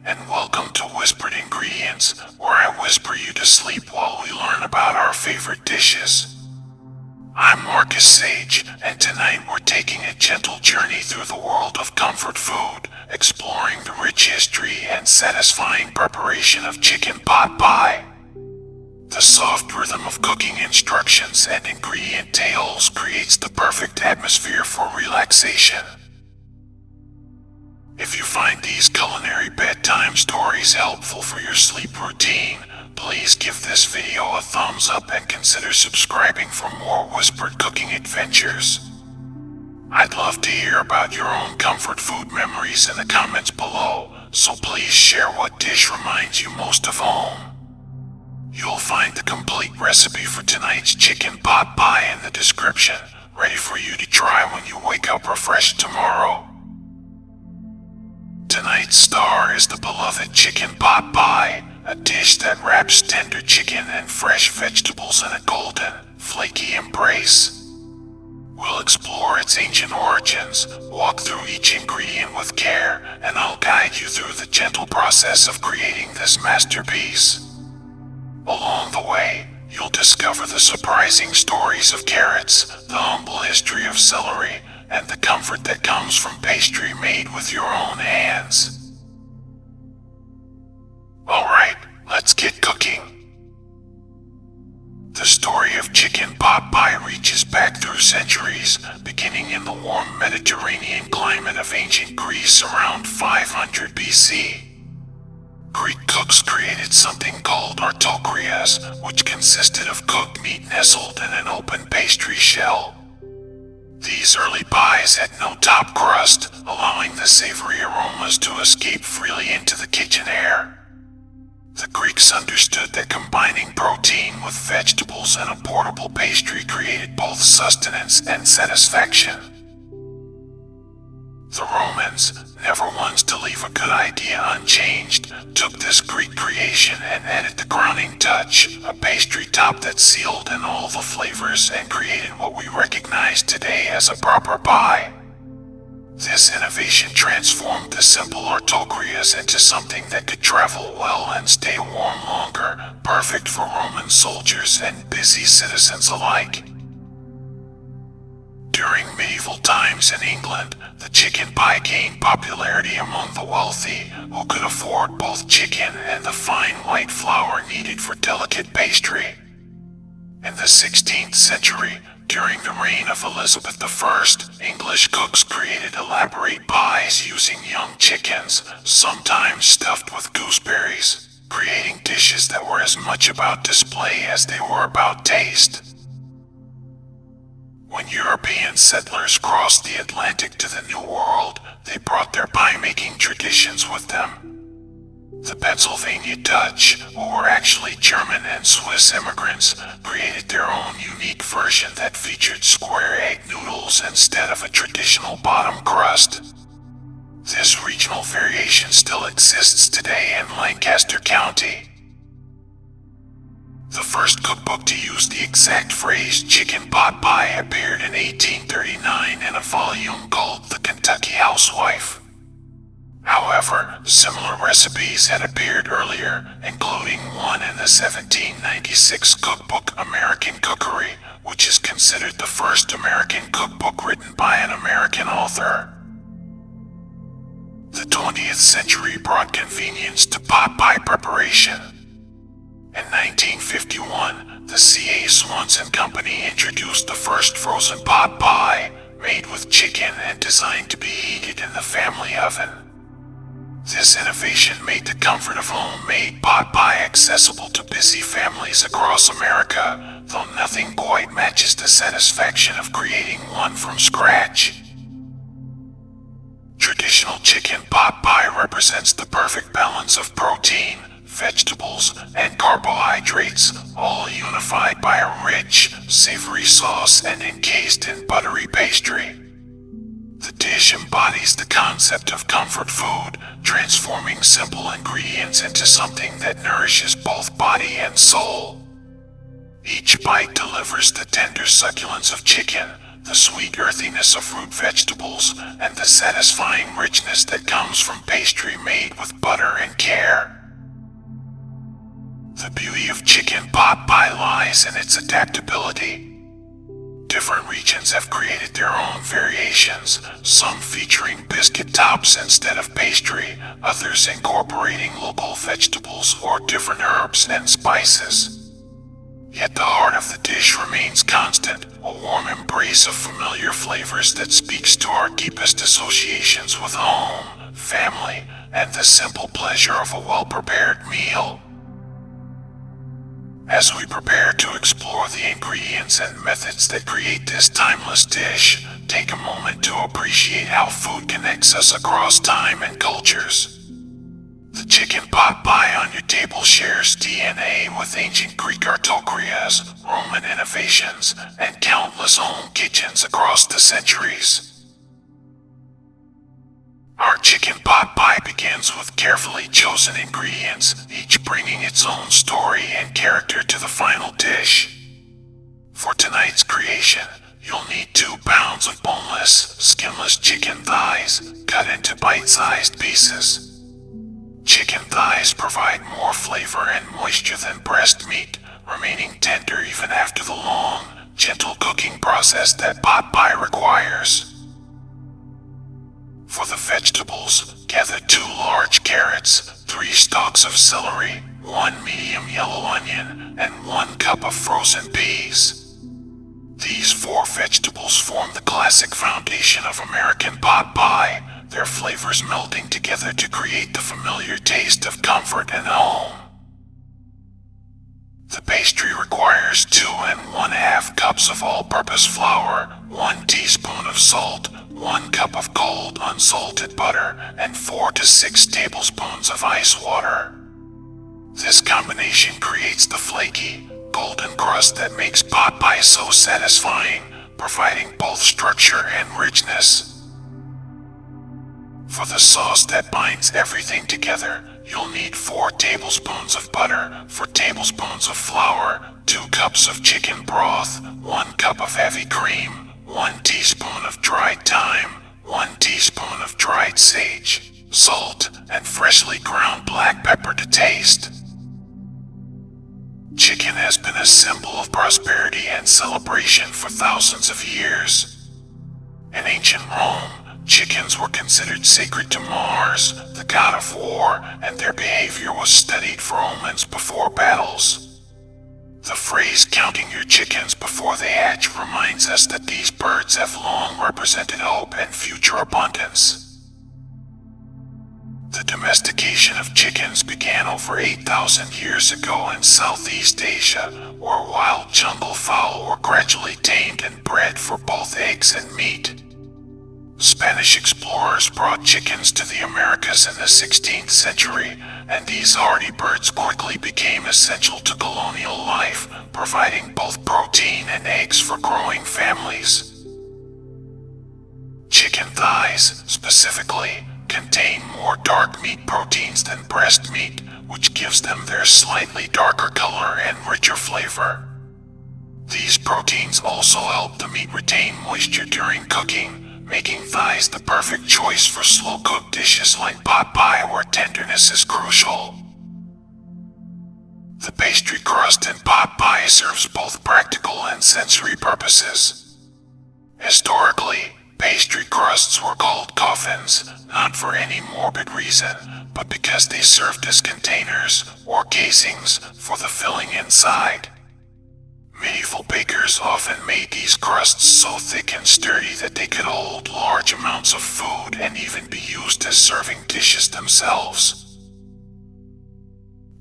and welcome to Whispered Ingredients, where I whisper you to sleep while we learn about our favorite dishes. I'm Marcus Sage, and tonight we're taking a gentle journey through the world of comfort food, exploring the rich history and satisfying preparation of chicken pot pie. The soft rhythm of cooking instructions and ingredient tales creates the perfect atmosphere for relaxation. If you find these culinary bedtime stories helpful for your sleep routine, please give this video a thumbs up and consider subscribing for more whispered cooking adventures. I'd love to hear about your own comfort food memories in the comments below, so please share what dish reminds you most of home. You'll find the complete recipe for tonight's chicken pot pie in the description, ready for you to try when you wake up refreshed tomorrow. Tonight's star is the beloved chicken pot pie, a dish that wraps tender chicken and fresh vegetables in a golden, flaky embrace. We'll explore its ancient origins, walk through each ingredient with care, and I'll guide you through the gentle process of creating this masterpiece. Along the way, you'll discover the surprising stories of carrots, the humble history of celery, and the comfort that comes from pastry made with your own hands. Alright, let's get cooking. The story of chicken pot pie reaches back through centuries, beginning in the warm Mediterranean climate of ancient Greece around 500 BC. Greek cooks created something called artocreas, which consisted of cooked meat nestled in an open pastry shell. These early pies had no top crust, allowing the savory aromas to escape freely into the kitchen air. The Greeks understood that combining protein with vegetables and a portable pastry created both sustenance and satisfaction. The Romans, never ones to leave a good idea unchanged, took this Greek creation and added the crowning touch, a pastry top that sealed in all the flavors and created what we recognize today as a proper pie. This innovation transformed the simple artocreas into something that could travel well and stay warm longer, perfect for Roman soldiers and busy citizens alike. During medieval times in England, the chicken pie gained popularity among the wealthy, who could afford both chicken and the fine white flour needed for delicate pastry. In the 16th century, during the reign of Elizabeth I, English cooks created elaborate pies using young chickens, sometimes stuffed with gooseberries, creating dishes that were as much about display as they were about taste. When European settlers crossed the Atlantic to the New World, they brought their pie-making traditions with them. The Pennsylvania Dutch, who were actually German and Swiss immigrants, created their own unique version that featured square egg noodles instead of a traditional bottom crust. This regional variation still exists today in Lancaster County. The first cookbook to use the exact phrase chicken pot pie appeared in 1839 in a volume called The Kentucky Housewife. However, similar recipes had appeared earlier, including one in the 1796 cookbook American Cookery, which is considered the first American cookbook written by an American author. The 20th century brought convenience to pot pie preparation. In 1951, the C.A. Swanson Company introduced the first frozen pot pie, made with chicken and designed to be heated in the family oven. This innovation made the comfort of homemade pot pie accessible to busy families across America, though nothing quite matches the satisfaction of creating one from scratch. Traditional chicken pot pie represents the perfect balance of protein, vegetables, and carbohydrates, all unified by a rich, savory sauce and encased in buttery pastry. The dish embodies the concept of comfort food, transforming simple ingredients into something that nourishes both body and soul. Each bite delivers the tender succulence of chicken, the sweet earthiness of root vegetables, and the satisfying richness that comes from pastry made with butter and care. The beauty of chicken pot pie lies in its adaptability. Different regions have created their own variations, some featuring biscuit tops instead of pastry, others incorporating local vegetables or different herbs and spices. Yet the heart of the dish remains constant, a warm embrace of familiar flavors that speaks to our deepest associations with home, family, and the simple pleasure of a well-prepared meal. As we prepare to explore the ingredients and methods that create this timeless dish, take a moment to appreciate how food connects us across time and cultures. The chicken pot pie on your table shares DNA with ancient Greek artocreas, Roman innovations, and countless home kitchens across the centuries. Our chicken pot pie begins with carefully chosen ingredients, each bringing its own story and character to the final dish. For tonight's creation, you'll need 2 pounds of boneless, skinless chicken thighs, cut into bite-sized pieces. Chicken thighs provide more flavor and moisture than breast meat, remaining tender even after the long, gentle cooking process that pot pie requires. For the vegetables, gather 2 large carrots, 3 stalks of celery, 1 medium yellow onion, and 1 cup of frozen peas. These 4 vegetables form the classic foundation of American pot pie, their flavors melding together to create the familiar taste of comfort and home. The pastry requires 2 1/2 cups of all-purpose flour, 1 teaspoon of salt, 1 cup of cold unsalted butter, and 4 to 6 tablespoons of ice water. This combination creates the flaky, golden crust that makes pot pie so satisfying, providing both structure and richness. For the sauce that binds everything together, you'll need 4 tablespoons of butter, 4 tablespoons of flour, 2 cups of chicken broth, 1 cup of heavy cream, 1 teaspoon of dried thyme, 1 teaspoon of dried sage, salt, and freshly ground black pepper to taste. Chicken has been a symbol of prosperity and celebration for thousands of years. In ancient Rome, chickens were considered sacred to Mars, the god of war, and their behavior was studied for omens before battles. The phrase "counting your chickens before they hatch" reminds us that these birds have long represented hope and future abundance. The domestication of chickens began over 8,000 years ago in Southeast Asia, where wild jungle fowl were gradually tamed and bred for both eggs and meat. Spanish explorers brought chickens to the Americas in the 16th century, and these hardy birds quickly became essential to colonial life, providing both protein and eggs for growing families. Chicken thighs, specifically, contain more dark meat proteins than breast meat, which gives them their slightly darker color and richer flavor. These proteins also help the meat retain moisture during cooking, making thighs the perfect choice for slow-cooked dishes like pot pie where tenderness is crucial. The pastry crust in pot pie serves both practical and sensory purposes. Historically, pastry crusts were called coffins, not for any morbid reason, but because they served as containers or casings for the filling inside. Medieval bakers often made these crusts so thick and sturdy that they could hold large amounts of food and even be used as serving dishes themselves.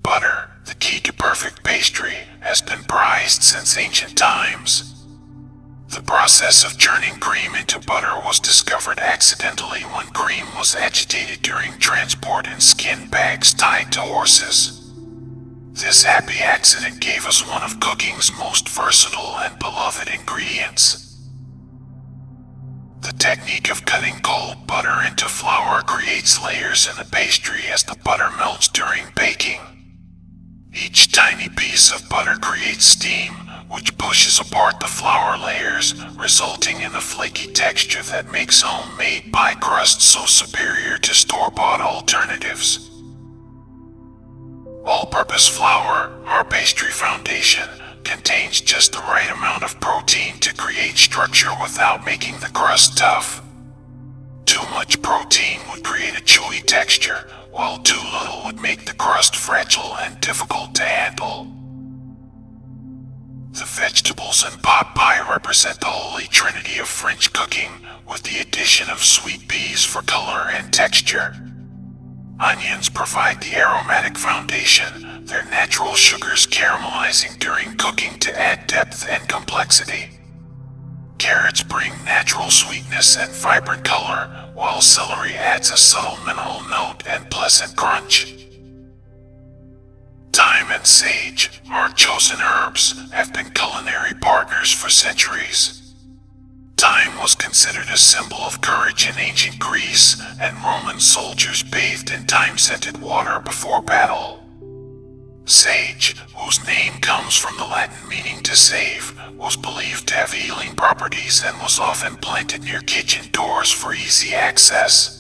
Butter, the key to perfect pastry, has been prized since ancient times. The process of churning cream into butter was discovered accidentally when cream was agitated during transport in skin bags tied to horses. This happy accident gave us one of cooking's most versatile and beloved ingredients. The technique of cutting cold butter into flour creates layers in the pastry as the butter melts during baking. Each tiny piece of butter creates steam, which pushes apart the flour layers, resulting in the flaky texture that makes homemade pie crust so superior to store-bought alternatives. All-purpose flour, our pastry foundation, contains just the right amount of protein to create structure without making the crust tough. Too much protein would create a chewy texture, while too little would make the crust fragile and difficult to handle. The vegetables in pot pie represent the holy trinity of French cooking, with the addition of sweet peas for color and texture. Onions provide the aromatic foundation, their natural sugars caramelizing during cooking to add depth and complexity. Carrots bring natural sweetness and vibrant color, while celery adds a subtle mineral note and pleasant crunch. Thyme and sage, our chosen herbs, have been culinary partners for centuries. Thyme was considered a symbol of courage in ancient Greece, and Roman soldiers bathed in thyme-scented water before battle. Sage, whose name comes from the Latin meaning to save, was believed to have healing properties and was often planted near kitchen doors for easy access.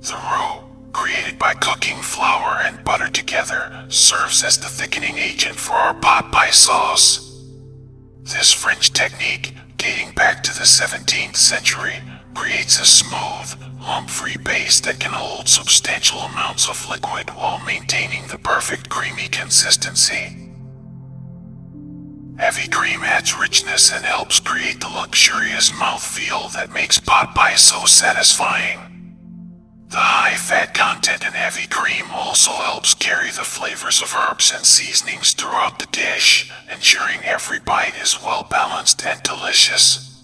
The roux, created by cooking flour and butter together, serves as the thickening agent for our pot pie sauce. This French technique, dating back to the 17th century, creates a smooth, lump-free base that can hold substantial amounts of liquid while maintaining the perfect creamy consistency. Heavy cream adds richness and helps create the luxurious mouthfeel that makes pot pie so satisfying. The high-fat content in heavy cream also helps carry the flavors of herbs and seasonings throughout the dish, ensuring every bite is well-balanced and delicious.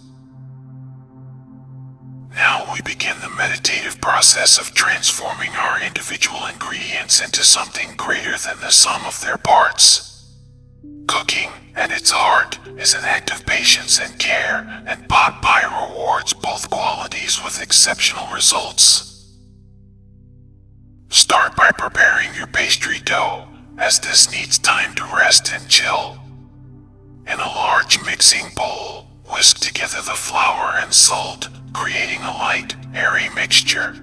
Now we begin the meditative process of transforming our individual ingredients into something greater than the sum of their parts. Cooking, at its heart, is an act of patience and care, and pot pie rewards both qualities with exceptional results. Start by preparing your pastry dough, as this needs time to rest and chill. In a large mixing bowl, whisk together the flour and salt, creating a light, airy mixture.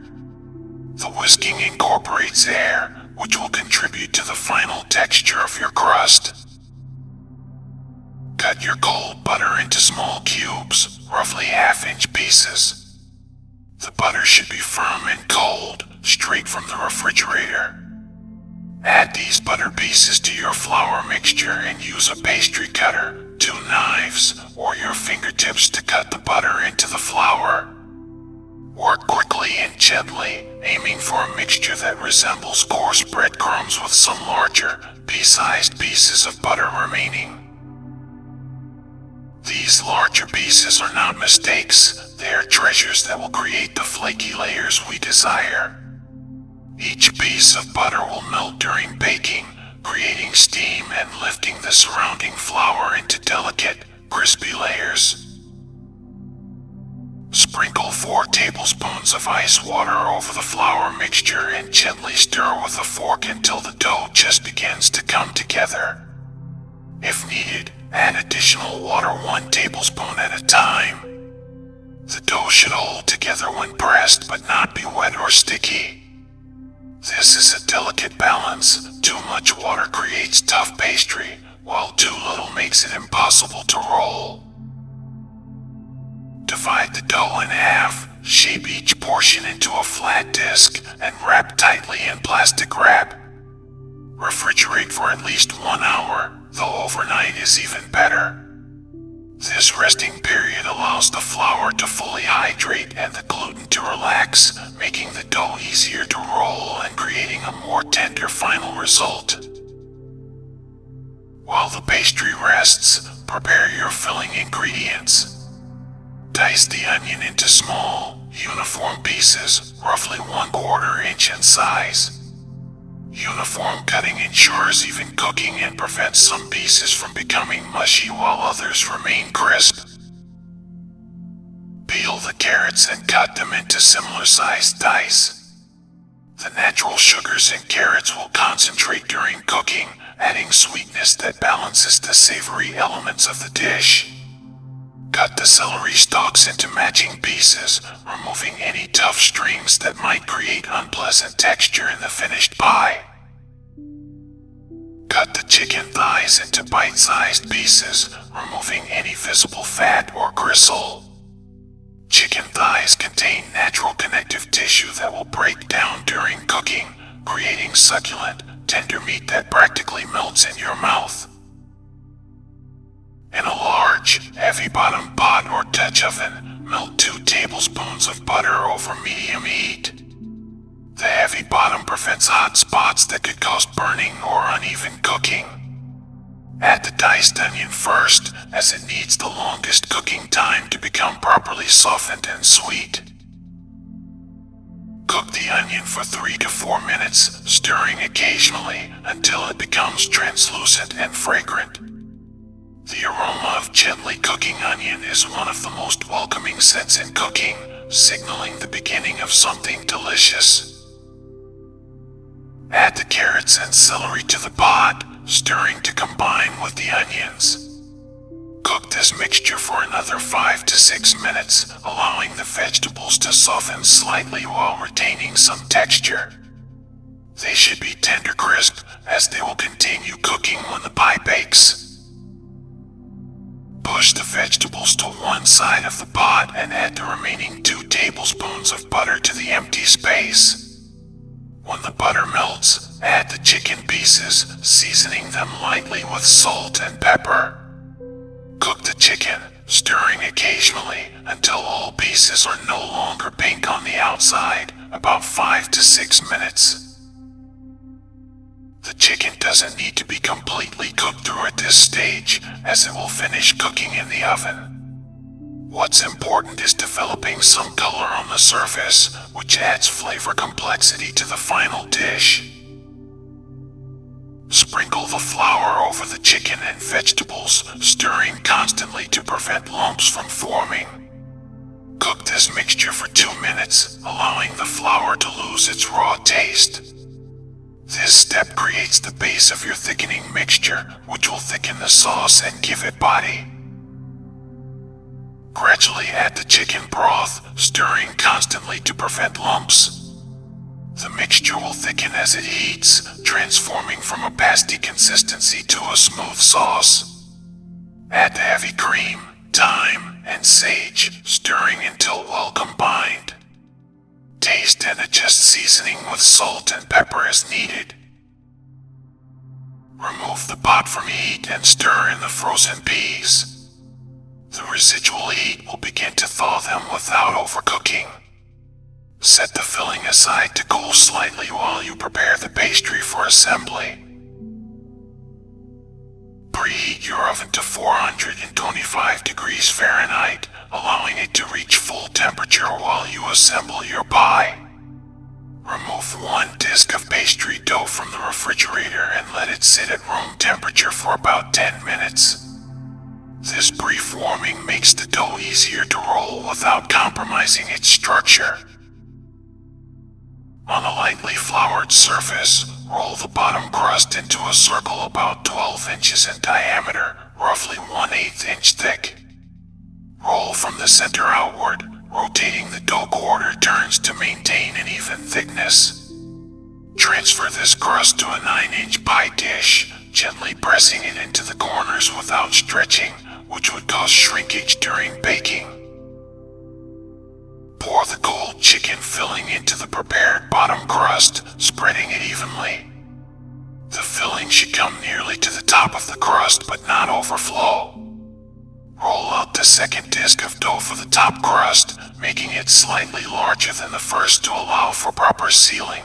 The whisking incorporates air, which will contribute to the final texture of your crust. Cut your cold butter into small cubes, roughly half-inch pieces. The butter should be firm and cold, straight from the refrigerator. Add these butter pieces to your flour mixture and use a pastry cutter, 2 knives, or your fingertips to cut the butter into the flour. Work quickly and gently, aiming for a mixture that resembles coarse breadcrumbs with some larger, pea-sized pieces of butter remaining. These larger pieces are not mistakes, they are treasures that will create the flaky layers we desire. Each piece of butter will melt during baking, creating steam and lifting the surrounding flour into delicate, crispy layers. Sprinkle 4 tablespoons of ice water over the flour mixture and gently stir with a fork until the dough just begins to come together. If needed, add additional water 1 tablespoon at a time. The dough should hold together when pressed but not be wet or sticky. This is a delicate balance. Too much water creates tough pastry, while too little makes it impossible to roll. Divide the dough in half, shape each portion into a flat disc, and wrap tightly in plastic wrap. Refrigerate for at least 1 hour, though overnight is even better. This resting period allows the flour to fully hydrate and the gluten to relax, making the dough easier to roll and creating a more tender final result. While the pastry rests, prepare your filling ingredients. Dice the onion into small, uniform pieces, roughly 1/4 inch in size. Uniform cutting ensures even cooking and prevents some pieces from becoming mushy while others remain crisp. Peel the carrots and cut them into similar-sized dice. The natural sugars in carrots will concentrate during cooking, adding sweetness that balances the savory elements of the dish. Cut the celery stalks into matching pieces, removing any tough strings that might create unpleasant texture in the finished pie. Cut the chicken thighs into bite-sized pieces, removing any visible fat or gristle. Chicken thighs contain natural connective tissue that will break down during cooking, creating succulent, tender meat that practically melts in your mouth. In a large, heavy-bottom pot or Dutch oven, melt 2 tablespoons of butter over medium heat. The heavy bottom prevents hot spots that could cause burning or uneven cooking. Add the diced onion first, as it needs the longest cooking time to become properly softened and sweet. Cook the onion for 3 to 4 minutes, stirring occasionally until it becomes translucent and fragrant. The aroma of gently cooking onion is one of the most welcoming scents in cooking, signaling the beginning of something delicious. Add the carrots and celery to the pot, stirring to combine with the onions. Cook this mixture for another 5 to 6 minutes, allowing the vegetables to soften slightly while retaining some texture. They should be tender crisp, as they will continue cooking when the pie bakes. Push the vegetables to one side of the pot and add the remaining 2 tablespoons of butter to the empty space. When the butter melts, add the chicken pieces, seasoning them lightly with salt and pepper. Cook the chicken, stirring occasionally until all pieces are no longer pink on the outside, about 5 to 6 minutes. The chicken doesn't need to be completely cooked through at this stage, as it will finish cooking in the oven. What's important is developing some color on the surface, which adds flavor complexity to the final dish. Sprinkle the flour over the chicken and vegetables, stirring constantly to prevent lumps from forming. Cook this mixture for 2 minutes, allowing the flour to lose its raw taste. This step creates the base of your thickening mixture, which will thicken the sauce and give it body. Gradually add the chicken broth, stirring constantly to prevent lumps. The mixture will thicken as it heats, transforming from a pasty consistency to a smooth sauce. Add the heavy cream, thyme, and sage, stirring until well combined. Taste and adjust seasoning with salt and pepper as needed. Remove the pot from heat and stir in the frozen peas. The residual heat will begin to thaw them without overcooking. Set the filling aside to cool slightly while you prepare the pastry for assembly. Preheat your oven to 425 degrees Fahrenheit, allowing it to reach full temperature while you assemble your pie. Remove 1 disc of pastry dough from the refrigerator and let it sit at room temperature for about 10 minutes. This brief warming makes the dough easier to roll without compromising its structure. On a lightly floured surface, roll the bottom crust into a circle about 12 inches in diameter, roughly 1/8 inch thick. Roll from the center outward, rotating the dough quarter turns to maintain an even thickness. Transfer this crust to a 9-inch pie dish, gently pressing it into the corners without stretching, which would cause shrinkage during baking. Pour the cold chicken filling into the prepared bottom crust, spreading it evenly. The filling should come nearly to the top of the crust but not overflow. Roll out the second disc of dough for the top crust, making it slightly larger than the first to allow for proper sealing.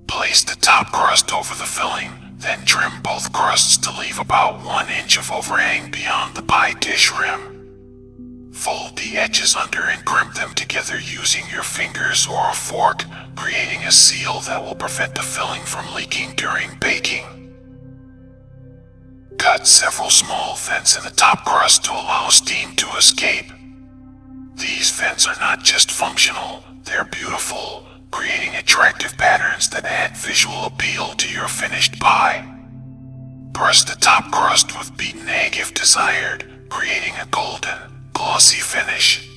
Place the top crust over the filling, then trim both crusts to leave about 1 inch of overhang beyond the pie dish rim. Fold the edges under and crimp them together using your fingers or a fork, creating a seal that will prevent the filling from leaking during baking. Cut several small vents in the top crust to allow steam to escape. These vents are not just functional, they're beautiful, creating attractive patterns that add visual appeal to your finished pie. Brush the top crust with beaten egg if desired, creating a golden, glossy finish.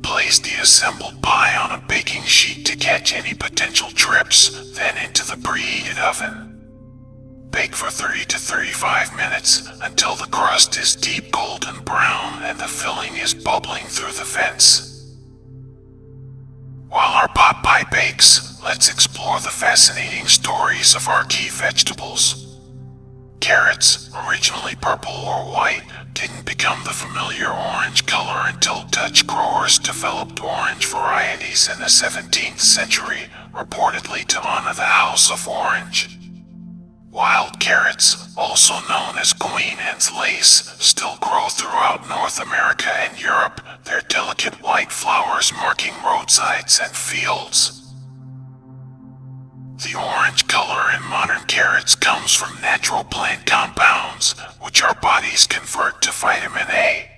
Place the assembled pie on a baking sheet to catch any potential drips, then into the preheated oven. Bake for 30 to 35 minutes until the crust is deep golden brown and the filling is bubbling through the vents. While our pot pie bakes, let's explore the fascinating stories of our key vegetables. Carrots, originally purple or white, didn't become the familiar orange color until Dutch growers developed orange varieties in the 17th century, reportedly to honor the House of Orange. Wild carrots, also known as Queen Anne's lace, still grow throughout North America and Europe, their delicate white flowers marking roadsides and fields. The orange color in modern carrots comes from natural plant compounds, which our bodies convert to vitamin A.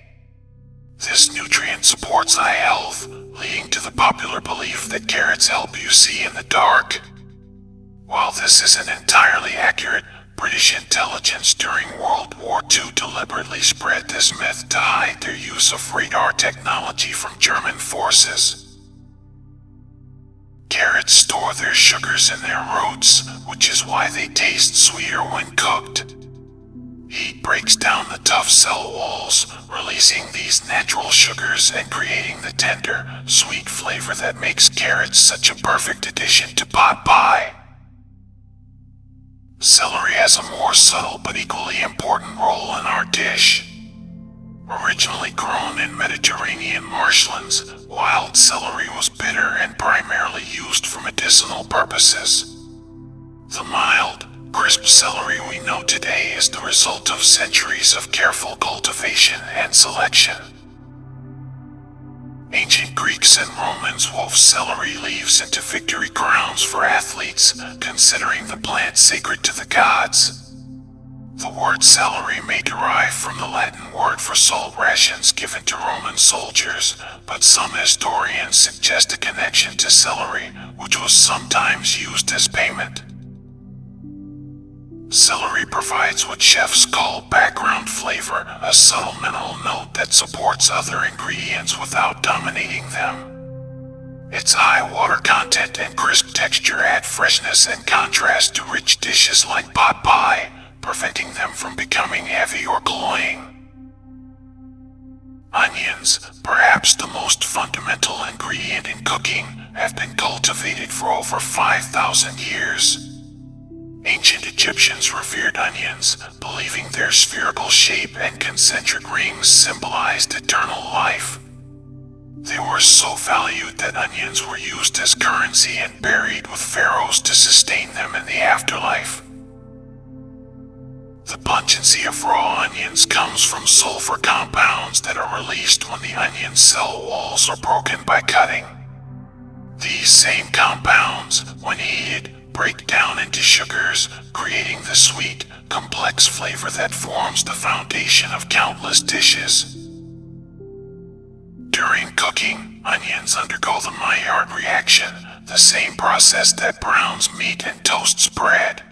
This nutrient supports eye health, leading to the popular belief that carrots help you see in the dark. While this isn't entirely accurate, British intelligence during World War II deliberately spread this myth to hide their use of radar technology from German forces. Carrots store their sugars in their roots, which is why they taste sweeter when cooked. Heat breaks down the tough cell walls, releasing these natural sugars and creating the tender, sweet flavor that makes carrots such a perfect addition to pot pie. Celery has a more subtle but equally important role in our dish. Originally grown in Mediterranean marshlands, wild celery was bitter and primarily used for medicinal purposes. The mild, crisp celery we know today is the result of centuries of careful cultivation and selection. Ancient Greeks and Romans wove celery leaves into victory crowns for athletes, considering the plant sacred to the gods. The word celery may derive from the Latin word for salt rations given to Roman soldiers, but some historians suggest a connection to celery, which was sometimes used as payment. Celery provides what chefs call background flavor, a subtle mineral note that supports other ingredients without dominating them. Its high water content and crisp texture add freshness and contrast to rich dishes like pot pie, preventing them from becoming heavy or cloying. Onions, perhaps the most fundamental ingredient in cooking, have been cultivated for over 5,000 years. Ancient Egyptians revered onions, believing their spherical shape and concentric rings symbolized eternal life. They were so valued that onions were used as currency and buried with pharaohs to sustain them in the afterlife. The pungency of raw onions comes from sulfur compounds that are released when the onion cell walls are broken by cutting. These same compounds, when heated, break down into sugars, creating the sweet, complex flavor that forms the foundation of countless dishes. During cooking, onions undergo the Maillard reaction, the same process that browns meat and toasts bread.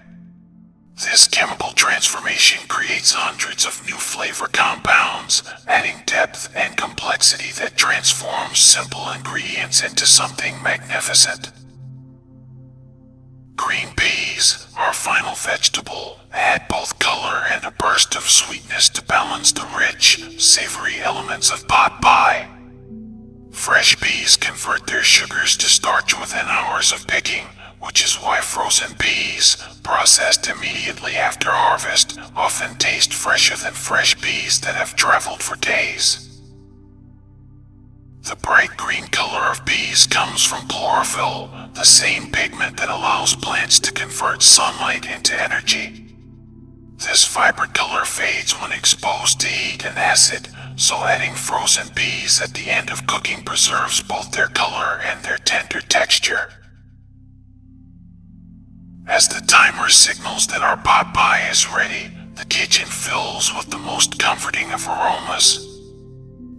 This chemical transformation creates hundreds of new flavor compounds, adding depth and complexity that transforms simple ingredients into something magnificent. Green peas, our final vegetable, add both color and a burst of sweetness to balance the rich, savory elements of pot pie. Fresh peas convert their sugars to starch within hours of picking, which is why frozen peas, processed immediately after harvest, often taste fresher than fresh peas that have traveled for days. The bright green color of peas comes from chlorophyll, the same pigment that allows plants to convert sunlight into energy. This vibrant color fades when exposed to heat and acid, so adding frozen peas at the end of cooking preserves both their color and their tender texture. As the timer signals that our pot pie is ready, the kitchen fills with the most comforting of aromas.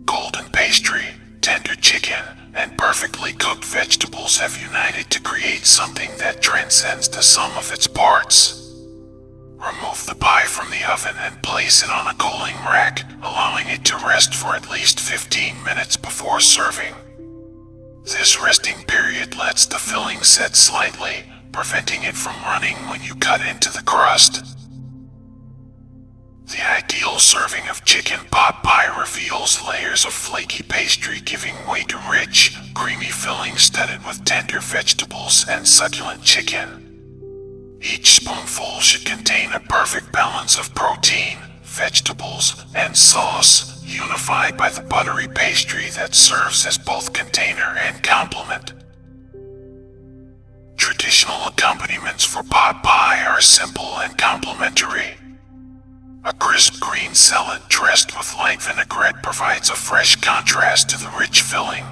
Golden pastry, tender chicken and perfectly cooked vegetables have united to create something that transcends the sum of its parts. Remove the pie from the oven and place it on a cooling rack, allowing it to rest for at least 15 minutes before serving. This resting period lets the filling set slightly, preventing it from running when you cut into the crust. The ideal serving of chicken pot pie reveals layers of flaky pastry giving way to rich, creamy fillings studded with tender vegetables and succulent chicken. Each spoonful should contain a perfect balance of protein, vegetables, and sauce, unified by the buttery pastry that serves as both container and complement. Traditional accompaniments for pot pie are simple and complementary. A crisp green salad dressed with light vinaigrette provides a fresh contrast to the rich filling.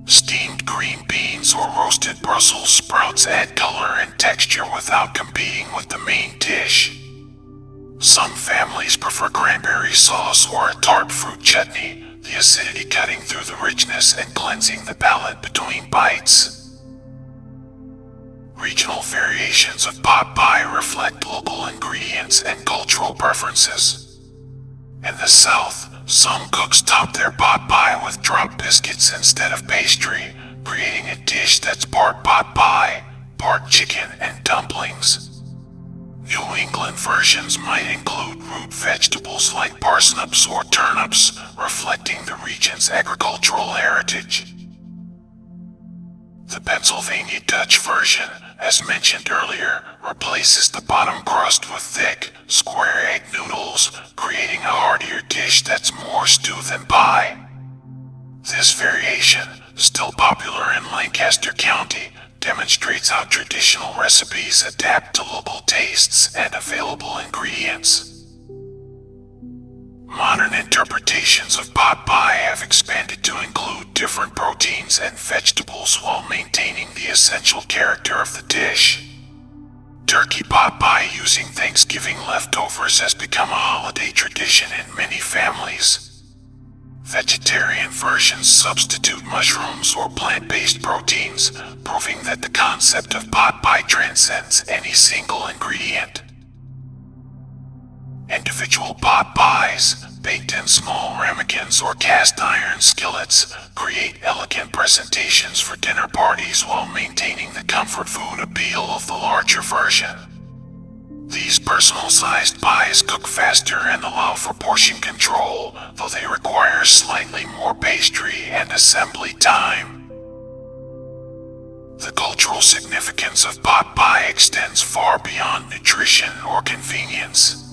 Steamed green beans or roasted Brussels sprouts add color and texture without competing with the main dish. Some families prefer cranberry sauce or a tart fruit chutney, the acidity cutting through the richness and cleansing the palate between bites. Regional variations of pot pie reflect local ingredients and cultural preferences. In the South, some cooks top their pot pie with drop biscuits instead of pastry, creating a dish that's part pot pie, part chicken, and dumplings. New England versions might include root vegetables like parsnips or turnips, reflecting the region's agricultural heritage. The Pennsylvania Dutch version, as mentioned earlier, replaces the bottom crust with thick, square egg noodles, creating a heartier dish that's more stew than pie. This variation, still popular in Lancaster County, demonstrates how traditional recipes adapt to local tastes and available ingredients. Modern interpretations of pot pie have expanded to include different proteins and vegetables while maintaining the essential character of the dish. Turkey pot pie using Thanksgiving leftovers has become a holiday tradition in many families. Vegetarian versions substitute mushrooms or plant-based proteins, proving that the concept of pot pie transcends any single ingredient. Individual pot pies, baked in small ramekins or cast iron skillets, create elegant presentations for dinner parties while maintaining the comfort food appeal of the larger version. These personal-sized pies cook faster and allow for portion control, though they require slightly more pastry and assembly time. The cultural significance of pot pie extends far beyond nutrition or convenience.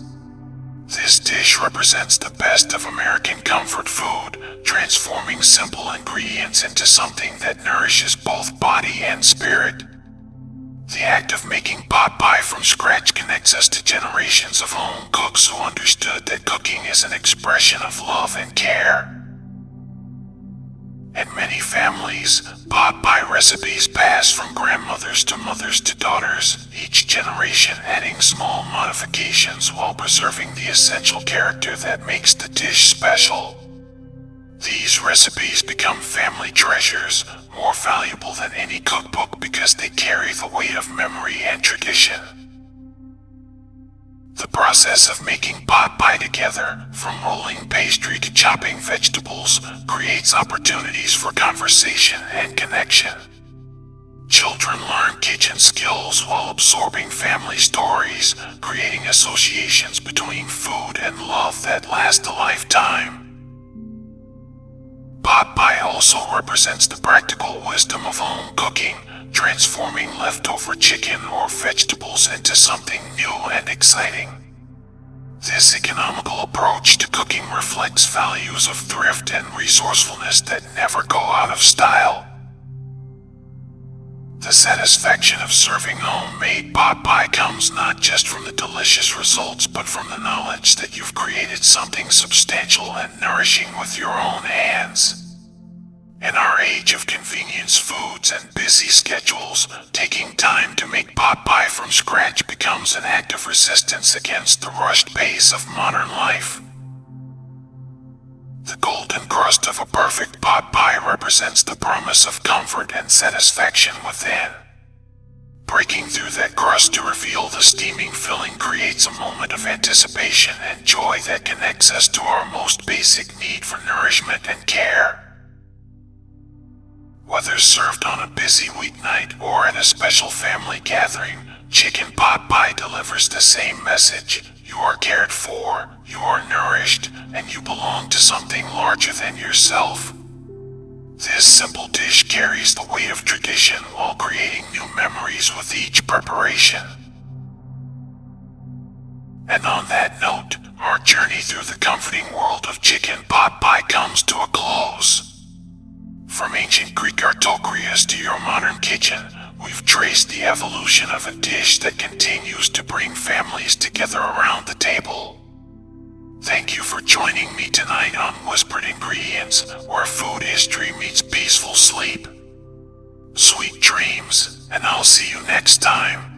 This dish represents the best of American comfort food, transforming simple ingredients into something that nourishes both body and spirit. The act of making pot pie from scratch connects us to generations of home cooks who understood that cooking is an expression of love and care. In many families, pot pie recipes pass from grandmothers to mothers to daughters, each generation adding small modifications while preserving the essential character that makes the dish special. These recipes become family treasures, more valuable than any cookbook because they carry the weight of memory and tradition. The process of making pot pie together, from rolling pastry to chopping vegetables, creates opportunities for conversation and connection. Children learn kitchen skills while absorbing family stories, creating associations between food and love that last a lifetime. Pot pie also represents the practical wisdom of home cooking, transforming leftover chicken or vegetables into something new and exciting. This economical approach to cooking reflects values of thrift and resourcefulness that never go out of style. The satisfaction of serving homemade pot pie comes not just from the delicious results, but from the knowledge that you've created something substantial and nourishing with your own hands. In our age of convenience foods and busy schedules, taking time to make pot pie from scratch becomes an act of resistance against the rushed pace of modern life. The golden crust of a perfect pot pie represents the promise of comfort and satisfaction within. Breaking through that crust to reveal the steaming filling creates a moment of anticipation and joy that connects us to our most basic need for nourishment and care. Whether served on a busy weeknight or at a special family gathering, chicken pot pie delivers the same message. You are cared for, you are nourished, and you belong to something larger than yourself. This simple dish carries the weight of tradition while creating new memories with each preparation. And on that note, our journey through the comforting world of chicken pot pie comes to a close. From ancient Greek artocreas to your modern kitchen, we've traced the evolution of a dish that continues to bring families together around the table. Thank you for joining me tonight on Whispered Ingredients, where food history meets peaceful sleep. Sweet dreams, and I'll see you next time.